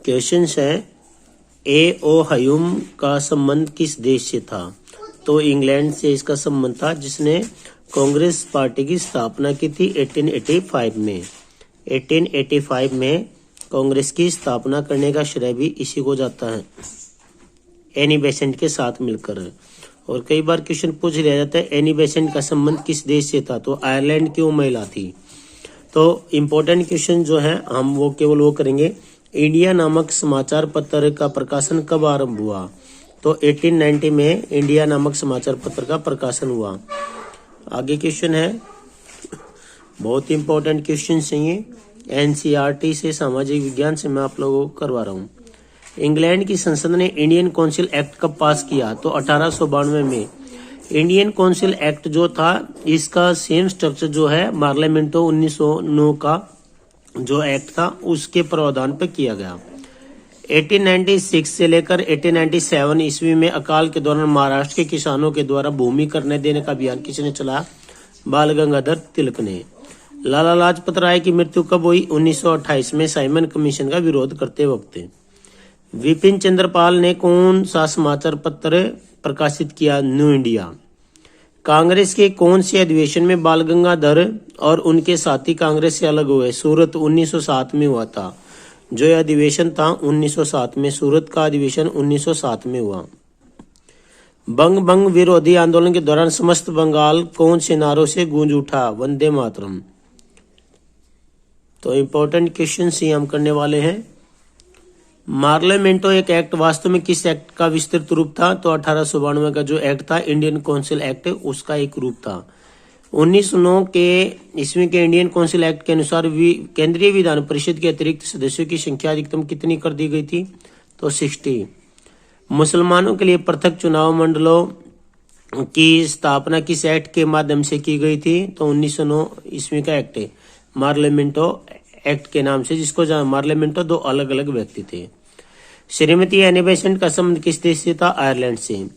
Question है ए ओ हयूम का संबंध किस देश से था? तो इंग्लैंड से इसका संबंध था, जिसने कांग्रेस पार्टी की स्थापना की थी 1885 में। 1885 में कांग्रेस की स्थापना करने का श्रेय भी इसी को जाता है, एनी बेसेंट के साथ मिलकर। और कई बार क्वेश्चन पूछ लिया जाता है एनी बेसेंट का संबंध किस देश से था? तो आयरलैंड की वो महिला थी। तो इम्पोर्टेंट क्वेश्चन जो है हम वो केवल वो करेंगे, इंडिया नामक समाचार पत्र का प्रकाशन कब आरंभ हुआ? तो 1890 में इंडिया नामक समाचार पत्र का प्रकाशन हुआ। आगे क्वेश्चन है, बहुत इंपॉर्टेंट क्वेश्चन चाहिए, एनसीईआरटी से, सामाजिक विज्ञान से मैं आप लोगों को करवा रहा हूँ। इंग्लैंड की संसद ने इंडियन काउंसिल एक्ट कब पास किया? तो 1892 में। इंडियन काउंसिल एक्ट जो था, इसका सेम स्ट्रक्चर जो है पार्लियामेंटो 1909 का जो एक्ट था उसके प्रावधान पर किया गया। 1896 से लेकर 1897 ईस्वी में अकाल के दौरान महाराष्ट्र के किसानों के द्वारा भूमि करने देने का अभियान किसने चलाया? बाल गंगाधर तिलक ने। लाला लाजपत राय की मृत्यु कब हुई? 1928 में, साइमन कमीशन का विरोध करते वक्त। विपिन चंद्र पाल ने कौन सा समाचार पत्र प्रकाशित किया? New India. कांग्रेस के कौन से अधिवेशन में बाल गंगाधर और उनके साथी कांग्रेस से अलग हुए? सूरत 1907 में हुआ था। जो यह अधिवेशन था 1907 में, सूरत का अधिवेशन 1907 में हुआ। बंग विरोधी आंदोलन के दौरान समस्त बंगाल कौन से नारों से गूंज उठा? वंदे मातरम। तो इंपॉर्टेंट क्वेश्चन ही हम करने वाले हैं। पार्लियामेंटो एक एक्ट वास्तव में किस एक्ट का विस्तृत रूप था? तो 1892 का जो एक्ट था इंडियन काउंसिल एक्ट, उसका एक रूप था। 1909 के ईस्वी के इंडियन काउंसिल एक्ट के अनुसार केंद्रीय विधान परिषद के अतिरिक्त सदस्यों की संख्या अधिकतम कितनी कर दी गई थी? तो 60। मुसलमानों के लिए पृथक चुनाव मंडलों की स्थापना किस एक्ट के माध्यम से की गई थी? तो 1909 ईस्वी का एक्ट है, पार्लियामेंटो एक्ट के नाम से, जिसको पार्लियामेंटो दो अलग अलग व्यक्ति थे। श्रीमती एनी बेसेंट का संबंध किस देश से था? आयरलैंड से।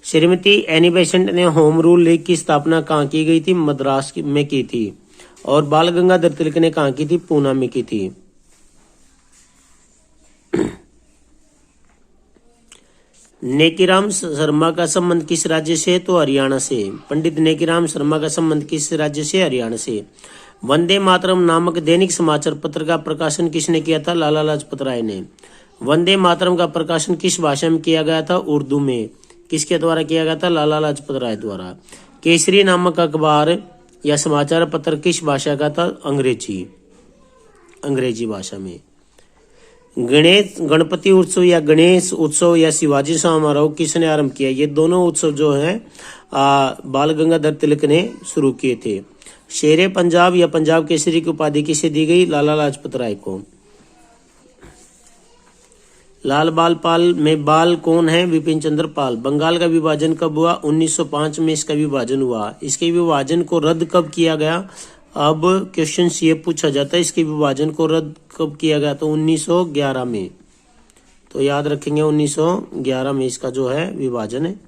श्रीमती एनी बेसेंट ने होम रूल लीग की स्थापना कहाँ की गई थी? मद्रास में की थी। और बाल गंगाधर तिलक ने कहाँ की थी? पूना में की थी। नेकीराम शर्मा का संबंध किस राज्य से? तो हरियाणा से। पंडित नेकीराम शर्मा का संबंध किस राज्य से? हरियाणा से। वंदे मातरम नामक दैनिक समाचार पत्र का प्रकाशन किसने किया था? लाला लाजपत राय ने। वंदे मातरम का प्रकाशन किस भाषा में किया गया था? उर्दू में। किसके द्वारा किया गया था? लाला लाजपत राय द्वारा। केसरी नामक अखबार या समाचार पत्र किस भाषा का था? अंग्रेजी भाषा में। गणपति उत्सव या गणेश उत्सव या शिवाजी समारोह किसने आरंभ किया? ये दोनों उत्सव जो है बाल गंगाधर तिलक ने शुरू किए थे। शेरे पंजाब या पंजाब केसरी की उपाधि किसे दी गई? लाला लाजपत राय को। लाल बाल पाल में बाल कौन है? विपिन चंद्र पाल। बंगाल का विभाजन कब हुआ? 1905 में इसका विभाजन हुआ। इसके विभाजन को रद्द कब किया गया? अब क्वेश्चन ये पूछा जाता है, इसके विभाजन को रद्द कब किया गया? तो 1911 में। तो याद रखेंगे 1911 में इसका जो है विभाजन है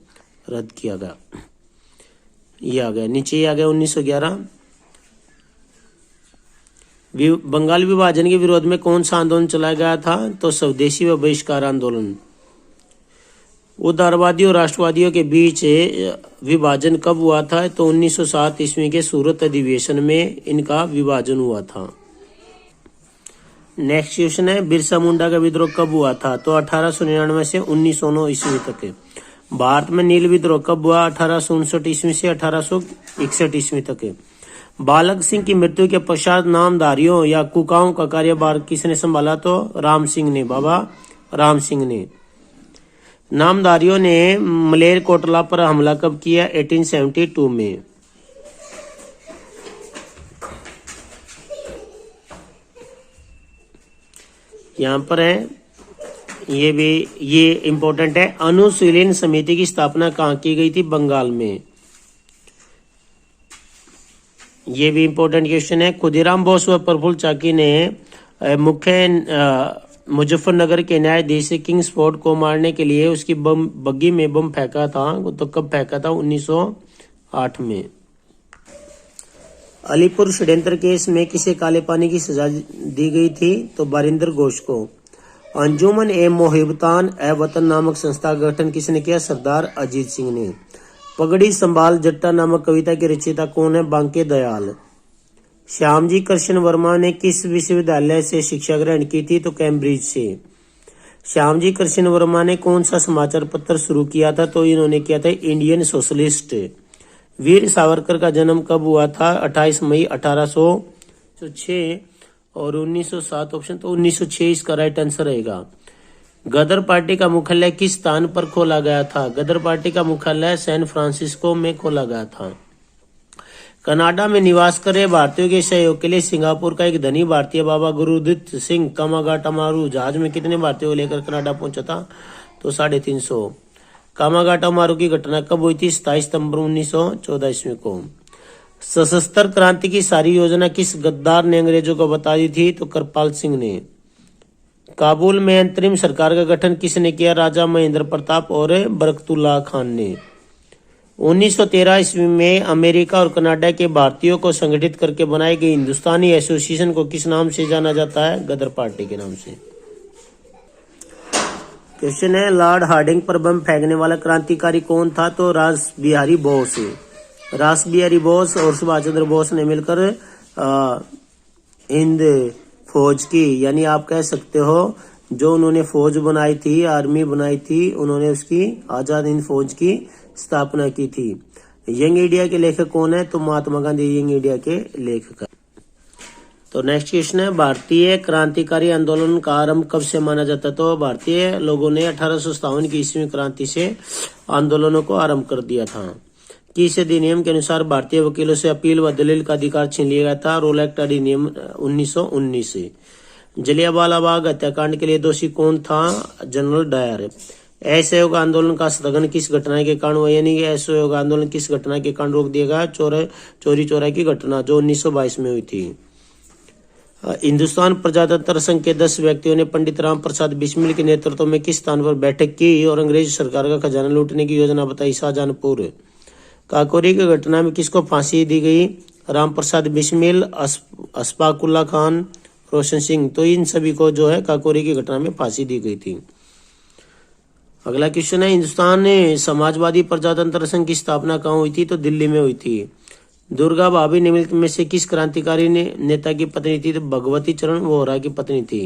रद्द किया गया। ये आ गया, नीचे ही आ गया 1911। बंगाल विभाजन के विरोध में कौन सा आंदोलन चलाया गया था? तो स्वदेशी व बहिष्कार आंदोलन। उदारवादियों और राष्ट्रवादियों के बीच विभाजन कब हुआ था? तो 1907 ईस्वी के सूरत अधिवेशन में इनका विभाजन हुआ था। नेक्स्ट क्वेश्चन है, बिरसा मुंडा का विद्रोह कब हुआ था? तो 1899 से 1909 ईस्वी तक। भारत में नील विद्रोह कब हुआ? 1859 ईस्वी से 1861 ईस्वी तक। बालक सिंह की मृत्यु के पश्चात नामधारियों या कुकाओं का कार्यभार किसने संभाला? तो राम सिंह ने, बाबा राम सिंह ने। नामधारियों ने मलेर कोटला पर हमला कब किया? 1872 में। यहाँ पर है, ये इंपॉर्टेंट है, अनुशीलन समिति की स्थापना कहाँ की गई थी? बंगाल में। ये भी इंपॉर्टेंट क्वेश्चन है। खुदीराम बोस व प्रफुल्ल चाकी ने मुजफ्फरनगर के न्यायाधीश किंग्सफोर्ड को मारने के लिए उसकी बग्गी में बम फेंका था। तो कब फेंका था? 1908 में। अलीपुर षड्यंत्र केस में किसे काले पानी की सजा दी गई थी? तो बारिंदर घोष को। अंजुमन ए मोहिबतान ए वतन नामक संस्था का गठन किसने किया? सरदार अजीत सिंह ने। पगड़ी संभाल जट्टा नामक कविता के रचयिता कौन है? बांके दयाल। श्यामजी कृष्ण वर्मा ने किस विश्वविद्यालय से शिक्षा ग्रहण की थी? तो कैम्ब्रिज से। श्यामजी कृष्ण वर्मा ने कौन सा समाचार पत्र शुरू किया था? तो इन्होंने किया था इंडियन सोशलिस्ट। वीर सावरकर का जन्म कब हुआ था? 28 मई 1806 और 1907 ऑप्शन, तो 1906 इसका राइट आंसर रहेगा। गदर पार्टी का मुख्यालय किस स्थान पर खोला गया था? गदर पार्टी का मुख्यालय सैन फ्रांसिस्को में खोला गया था। कनाडा में निवास कर रहे भारतीयों के सहयोग के लिए सिंगापुर का एक धनी भारतीय बाबा गुरुदत्त सिंह कामागाटामारू जहाज में कितने भारतीयों को लेकर कनाडा पहुंचा था? तो 350। कामागाटामारू की घटना कब हुई थी? 27 सितंबर 1914 ईस्वी को। सशस्त्र क्रांति की सारी योजना किस गद्दार ने अंग्रेजों को बता दी थी? तो कृपाल सिंह ने। काबुल में अंतरिम सरकार का गठन किसने किया? राजा महेंद्र प्रताप और बरकतुल्लाह खान ने। 1913 ईस्वी में अमेरिका और कनाडा के भारतीयों को संगठित करके बनाई गई हिंदुस्तानी एसोसिएशन को किस नाम से जाना जाता है? गदर पार्टी के नाम से। क्वेश्चन है, लॉर्ड हार्डिंग पर बम फेंकने वाला क्रांतिकारी कौन था? तो रास बिहारी बोस। रास बिहारी बोस और सुभाष चंद्र बोस ने मिलकर हिंद फौज की, यानी आप कह सकते हो जो उन्होंने फौज बनाई थी, आर्मी बनाई थी, उन्होंने उसकी आजाद हिंद फौज की स्थापना की थी। यंग इंडिया के लेखक कौन है? तो महात्मा गांधी यंग इंडिया के लेखक। तो नेक्स्ट क्वेश्चन है, भारतीय क्रांतिकारी आंदोलन का आरंभ कब से माना जाता है? तो भारतीय लोगों ने 1857 की ईस्वी क्रांति से आंदोलनों को आरंभ कर दिया था। किस अधिनियम के अनुसार भारतीय वकीलों से अपील व दलील का अधिकार छीन लिया गया था? रोल एक्ट अधिनियम 1919 से। जलियांवाला बाग हत्याकांड के लिए दोषी कौन था? General Dyer. असहयोग आंदोलन का स्थगन किस घटना के कारण हुआ? यानी कि असहयोग आंदोलन किस घटना के कारण रोक दिया गया? चोरी चोरा की घटना जो 1922 में हुई थी। हिंदुस्तान प्रजातंत्र संघ के 10 व्यक्तियों ने पंडित राम प्रसाद बिस्मिल के नेतृत्व में किस स्थान पर बैठक की और अंग्रेज सरकार का खजाना लूटने की योजना बताई? शाहजहांपुर। काकोरी की घटना में किसको फांसी दी गई? राम प्रसाद बिस्मिल, अशफाकुल्ला खान, रोशन सिंह। तो इन सभी को जो है काकोरी की घटना में फांसी दी गई थी। अगला क्वेश्चन है, हिंदुस्तान समाजवादी प्रजातंत्र संघ की स्थापना कहाँ हुई थी? तो दिल्ली में हुई थी। दुर्गा भाभी निम्नलिखित में से किस क्रांतिकारी नेता की पत्नी थी? तो भगवती चरण वोहरा की पत्नी थी।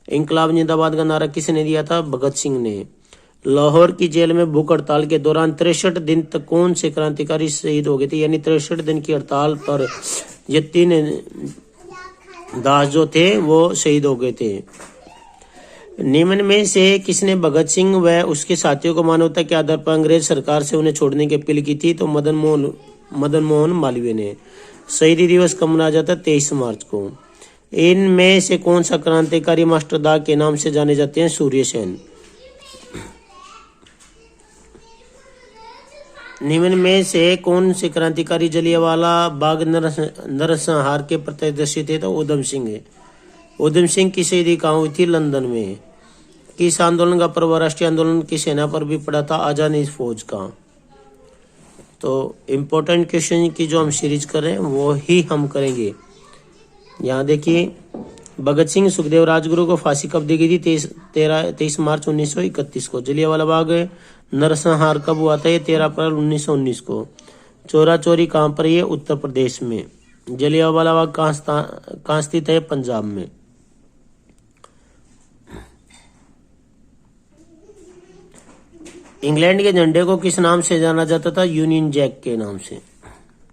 इंकलाब जिंदाबाद का नारा किसने दिया था? भगत सिंह ने। लाहौर की जेल में भूख हड़ताल के दौरान 63 दिन तक कौन से क्रांतिकारी शहीद हो गए थे? यानी 63 दिन की हड़ताल पर ये 3 दास जो थे वो शहीद हो गए थे। निम्न में से किसने भगत सिंह व उसके साथियों को मानवता के आधार पर अंग्रेज सरकार से उन्हें छोड़ने की अपील की थी? तो मदन मोहन मालवीय ने। शहीदी दिवस कब मनाया जाता है? 23 मार्च को। इनमें से कौन सा क्रांतिकारी मास्टर दाग के नाम से जाने जाते हैं? सूर्य सेन। निम्न में से कौन से क्रांतिकारी जलियांवाला बाग नरसंहार के प्रत्यक्षदर्शी थे? तो उधम सिंह। उधम सिंह की शहीदी कहाँ हुई थी? लंदन में। किस आंदोलन का प्रभाव राष्ट्रीय आंदोलन की सेना पर भी पड़ा था? आजाद हिंद फौज का। तो इम्पोर्टेंट क्वेश्चन की जो हम सीरीज कर रहे हैं वो ही हम करेंगे। यहाँ देखिए, भगत सिंह सुखदेव राजगुरु को फांसी कब दी गई थी? 23 मार्च 1931 को। जलियांवाला बाग नरसंहार कब हुआ था? ये 13 अप्रैल 1919 को। चोरा चोरी कहाँ पर? ये उत्तर प्रदेश में। जलियांवाला बाग कहाँ स्थित है? पंजाब में। इंग्लैंड के झंडे को किस नाम से जाना जाता था? यूनियन जैक के नाम से।